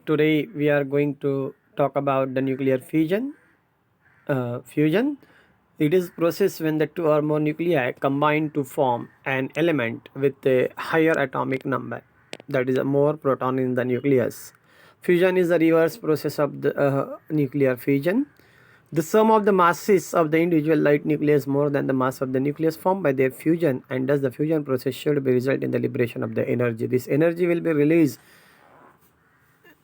Today we are going to talk about the nuclear fusion. Fusion. It is process when the two or more nuclei combine to form an element with a higher atomic number, that is, a more proton in the nucleus. Fusion is the reverse process of the nuclear fission. The sum of the masses of the individual light nucleus more than the mass of the nucleus formed by their fusion, and thus the fusion process should be result in the liberation of the energy. This energy will be released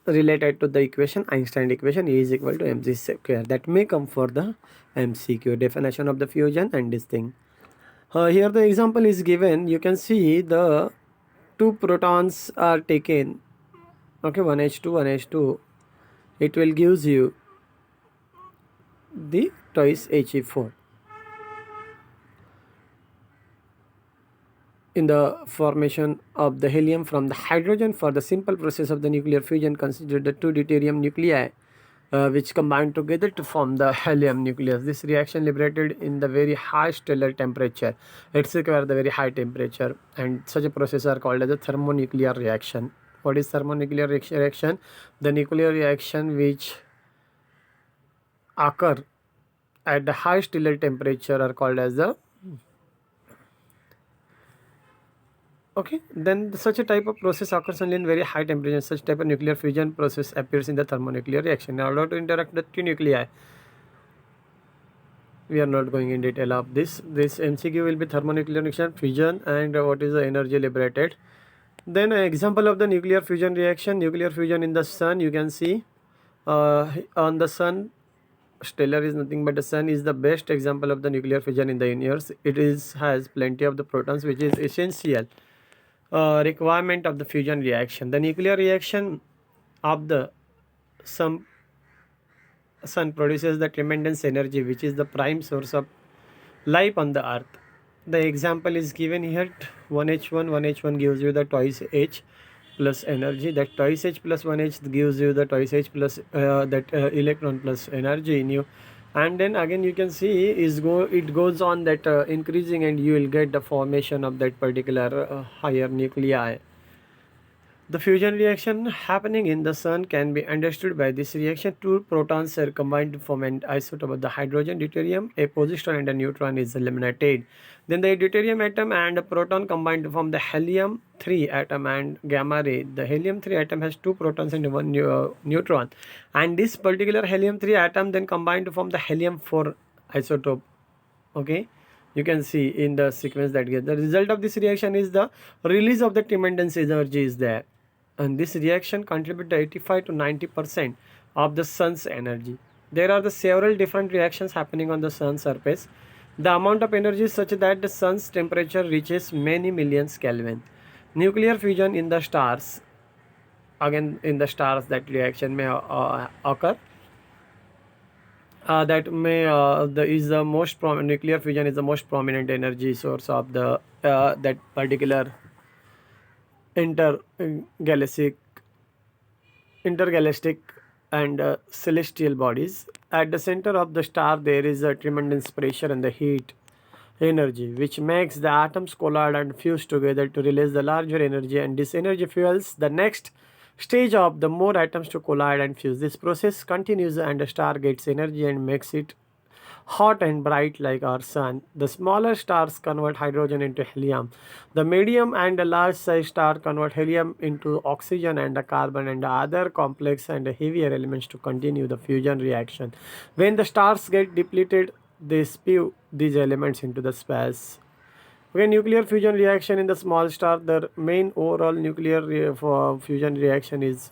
related to the equation, Einstein equation, E is equal to mc square. That may come for the MCQ definition of the fusion and this thing. Here the example is given. You can see the two protons are taken. Okay, 1H2, 1H2. It will gives you the twice He4. In the formation of the helium from the hydrogen for the simple process of the nuclear fusion, consider the two deuterium nuclei which combine together to form the helium nucleus. This reaction liberated in the very high stellar temperature. It's require the very high temperature, and such a process are called as a thermonuclear reaction. What is thermonuclear reaction? The nuclear reaction which occur at the high stellar temperature are called as the then such a type of process occurs only in very high temperature. Such type of nuclear fusion process appears in the thermonuclear reaction. In order to interact the two nuclei, we are not going in detail of this. This MCQ will be thermonuclear reaction, fusion, and what is the energy liberated. Then an example of the nuclear fusion reaction. Nuclear fusion in the sun. You can see on the sun, stellar is nothing but the sun is the best example of the nuclear fusion in the universe. It has plenty of the protons, which is essential requirement of the fusion reaction. The nuclear reaction of the sun produces the tremendous energy, which is the prime source of life on the earth. The example is given here. 1H1 gives you the twice H plus energy. That twice H plus 1H gives you the twice H plus electron plus energy in you. And then again you can see it goes on that increasing, and you will get the formation of that particular higher nuclei. The fusion reaction happening in the sun can be understood by this reaction. Two protons are combined to form an isotope of the hydrogen, deuterium. A position and a neutron is eliminated. Then the deuterium atom and a proton combine to form the helium-3 atom and gamma ray. The helium-3 atom has two protons and one neutron. And this particular helium-3 atom then combine to form the helium-4 isotope. Okay. You can see in the sequence that gets the result of this reaction is the release of the tremendous energy is there, and this reaction contributes to 85 to 90% of the sun's energy. There are the several different reactions happening on the sun's surface. The amount of energy is such that the sun's temperature reaches many millions Kelvin. Nuclear fusion in the stars, again in the stars that reaction may occur. That may is the most prominent. Nuclear fusion is the most prominent energy source of the that particular intergalactic and celestial bodies. At the center of the star there is a tremendous pressure and the heat energy, which makes the atoms collide and fuse together to release the larger energy, and this energy fuels the next stage of the more atoms to collide and fuse. This process continues and the star gets energy and makes it hot and bright like our sun. The smaller stars convert hydrogen into helium. The medium and the large size star convert helium into oxygen and the carbon and the other complex and heavier elements to continue the fusion reaction. When the stars get depleted, they spew these elements into the space. Okay, nuclear fusion reaction in the small star. The main overall nuclear fusion reaction is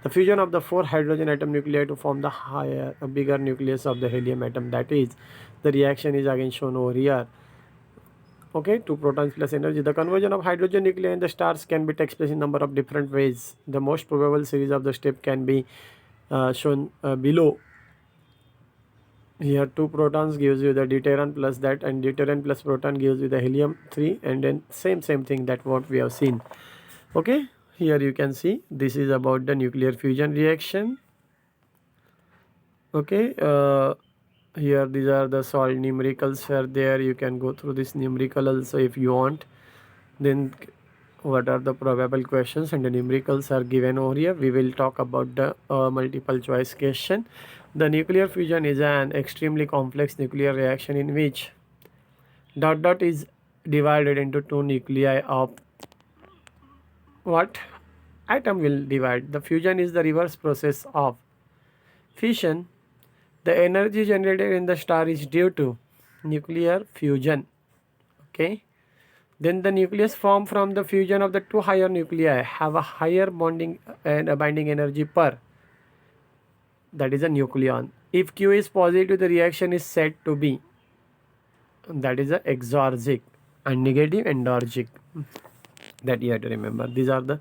the fusion of the 4 hydrogen atom nuclei to form the bigger nucleus of the helium atom. That is, the reaction is again shown over here. Okay, 2 protons plus energy. The conversion of hydrogen nuclei in the stars can be takes place in number of different ways. The most probable series of the step can be shown below. Here 2 protons gives you the deuterium plus that, and deuterium plus proton gives you the helium-3, and then same thing that what we have seen. Okay, here you can see this is about the nuclear fusion reaction. Okay, here these are the solved numericals were there. You can go through this numerical also if you want. Then what are the probable questions, and the numericals are given over here. We will talk about the multiple choice question. The nuclear fusion is an extremely complex nuclear reaction in which dot dot is divided into two nuclei of what atom will divide. The fusion is the reverse process of fission. The energy generated in the star is due to nuclear fusion. Okay. Then the nucleus formed from the fusion of the two higher nuclei have a higher bonding and a binding energy per, that is a nucleon. If Q is positive, the reaction is said to be, that is a exorgic, and negative endorgic. That you have to remember. These are the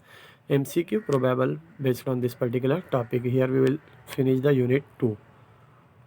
MCQ probable based on this particular topic. Here we will finish the unit 2.